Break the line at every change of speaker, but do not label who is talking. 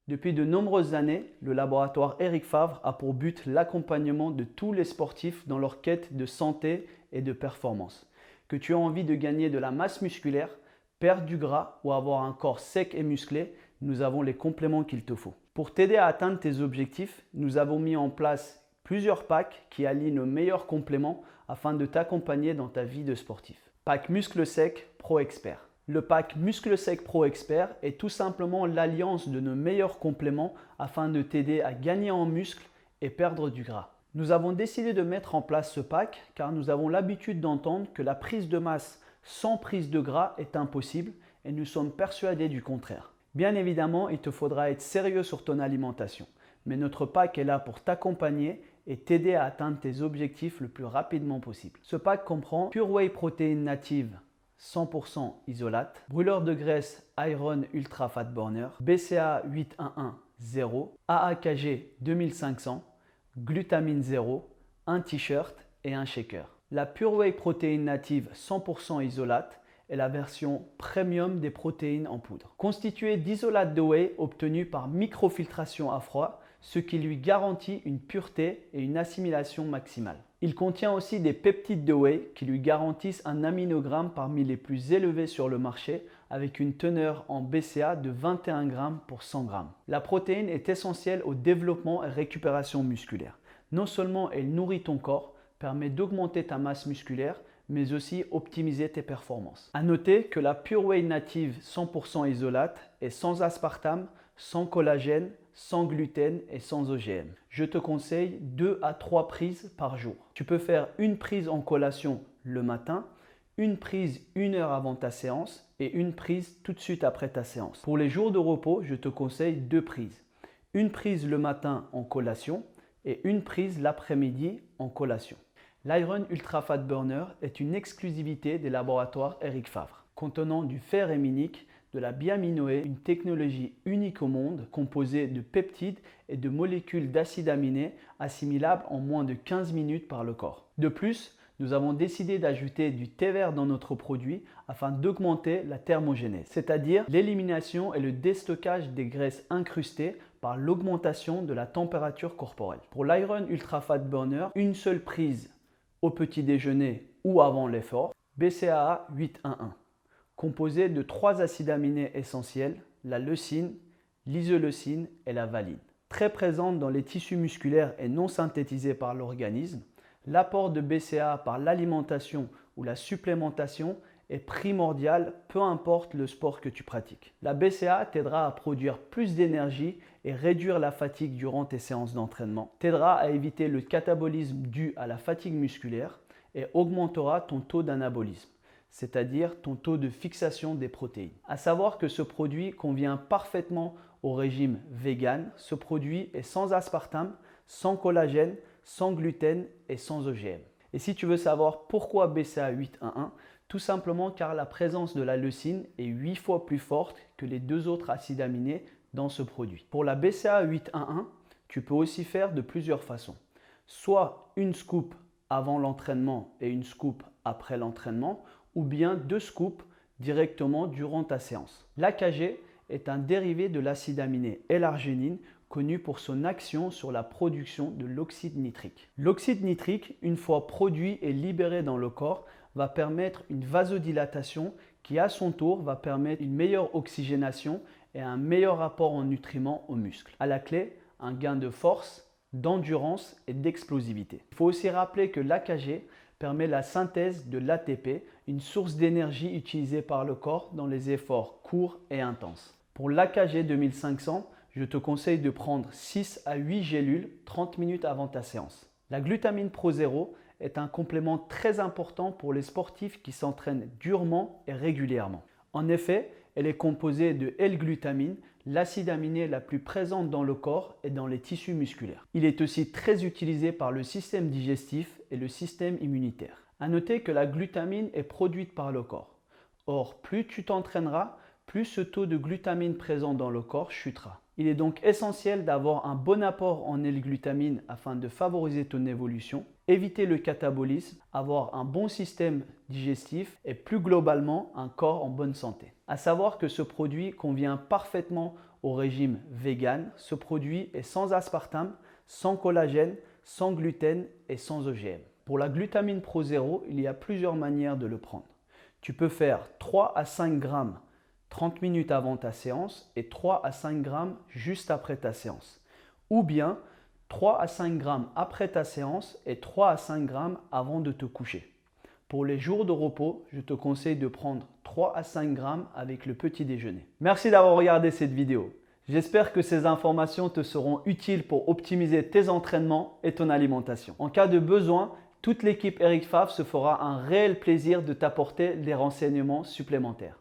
Depuis de nombreuses années, le laboratoire Eric Favre a pour but l'accompagnement de tous les sportifs dans leur quête de santé et de performance. Que tu aies envie de gagner de la masse musculaire, perdre du gras ou avoir un corps sec et musclé, nous avons les compléments qu'il te faut. Pour t'aider à atteindre tes objectifs, nous avons mis en place plusieurs packs qui allient nos meilleurs compléments afin de t'accompagner dans ta vie de sportif. Pack Muscle Sec Pro Expert. Le pack Muscle Sec Pro Expert est tout simplement l'alliance de nos meilleurs compléments afin de t'aider à gagner en muscle et perdre du gras. Nous avons décidé de mettre en place ce pack car nous avons l'habitude d'entendre que la prise de masse sans prise de gras est impossible et nous sommes persuadés du contraire. Bien évidemment, il te faudra être sérieux sur ton alimentation, mais notre pack est là pour t'accompagner et t'aider à atteindre tes objectifs le plus rapidement possible. Ce pack comprend Pure Whey protéines natives 100% isolate, brûleur de graisse Iron Ultra Fat Burner, BCAA 811-0, AAKG 2500, glutamine 0, un t-shirt et un shaker. La Pure Whey protéines natives 100% isolate est la version premium des protéines en poudre. Constituée d'isolates de whey obtenus par microfiltration à froid, ce qui lui garantit une pureté et une assimilation maximale. Il contient aussi des peptides de whey qui lui garantissent un aminogramme parmi les plus élevés sur le marché avec une teneur en BCA de 21 grammes pour 100 grammes. La protéine est essentielle au développement et récupération musculaire. Non seulement elle nourrit ton corps, permet d'augmenter ta masse musculaire, mais aussi optimiser tes performances. A noter que la Pure Whey native 100% isolate est sans aspartame, sans collagène, sans gluten et sans OGM. Je te conseille 2 à 3 prises par jour. Tu peux faire une prise en collation le matin, une prise 1 heure avant ta séance et une prise tout de suite après ta séance. Pour les jours de repos, je te conseille 2 prises. Une prise le matin en collation et une prise l'après-midi en collation. L'Iron Ultra Fat Burner est une exclusivité des laboratoires Eric Favre, contenant du fer héminique, de la biaminoé, une technologie unique au monde composée de peptides et de molécules d'acides aminés assimilables en moins de 15 minutes par le corps. De plus, nous avons décidé d'ajouter du thé vert dans notre produit afin d'augmenter la thermogénèse, c'est-à-dire l'élimination et le déstockage des graisses incrustées par l'augmentation de la température corporelle. Pour l'Iron Ultra Fat Burner, une seule prise au petit déjeuner ou avant l'effort, BCAA 811, composé de 3 acides aminés essentiels, la leucine, l'isoleucine et la valine. Très présente dans les tissus musculaires et non synthétisée par l'organisme, l'apport de BCAA par l'alimentation ou la supplémentation est primordial, peu importe le sport que tu pratiques. La BCAA t'aidera à produire plus d'énergie et réduire la fatigue durant tes séances d'entraînement, t'aidera à éviter le catabolisme dû à la fatigue musculaire et augmentera ton taux d'anabolisme, c'est-à-dire ton taux de fixation des protéines. À savoir que ce produit convient parfaitement au régime vegan. Ce produit est sans aspartame, sans collagène, sans gluten et sans OGM. Et si tu veux savoir pourquoi BCAA 811, tout simplement car la présence de la leucine est 8 fois plus forte que les 2 autres acides aminés dans ce produit. Pour la BCAA 811, tu peux aussi faire de plusieurs façons. Soit une scoop avant l'entraînement et une scoop après l'entraînement, ou bien 2 scoops directement durant ta séance. L'AKG est un dérivé de l'acide aminé L-arginine connu pour son action sur la production de l'oxyde nitrique. L'oxyde nitrique, une fois produit et libéré dans le corps, va permettre une vasodilatation qui à son tour va permettre une meilleure oxygénation et un meilleur apport en nutriments aux muscles. À la clé, un gain de force, d'endurance et d'explosivité. Il faut aussi rappeler que l'AKG permet la synthèse de l'ATP, une source d'énergie utilisée par le corps dans les efforts courts et intenses. Pour l'AKG 2500, je te conseille de prendre 6 à 8 gélules 30 minutes avant ta séance. La glutamine Pro Zero est un complément très important pour les sportifs qui s'entraînent durement et régulièrement. En effet, elle est composée de L-glutamine, l'acide aminé la plus présente dans le corps et dans les tissus musculaires. Il est aussi très utilisé par le système digestif et le système immunitaire. À noter que la glutamine est produite par le corps. Or, plus tu t'entraîneras, plus ce taux de glutamine présent dans le corps chutera. Il est donc essentiel d'avoir un bon apport en L-glutamine afin de favoriser ton évolution, éviter le catabolisme, avoir un bon système digestif et plus globalement un corps en bonne santé. À savoir que ce produit convient parfaitement au régime vegan. Ce produit est sans aspartame, sans collagène, sans gluten et sans OGM. Pour la glutamine Pro Zero, il y a plusieurs manières de le prendre. Tu peux faire 3 à 5 grammes 30 minutes avant ta séance et 3 à 5 grammes juste après ta séance. Ou bien 3 à 5 grammes après ta séance et 3 à 5 grammes avant de te coucher. Pour les jours de repos, je te conseille de prendre 3 à 5 grammes avec le petit déjeuner. Merci d'avoir regardé cette vidéo. J'espère que ces informations te seront utiles pour optimiser tes entraînements et ton alimentation. En cas de besoin, toute l'équipe Eric Favre se fera un réel plaisir de t'apporter des renseignements supplémentaires.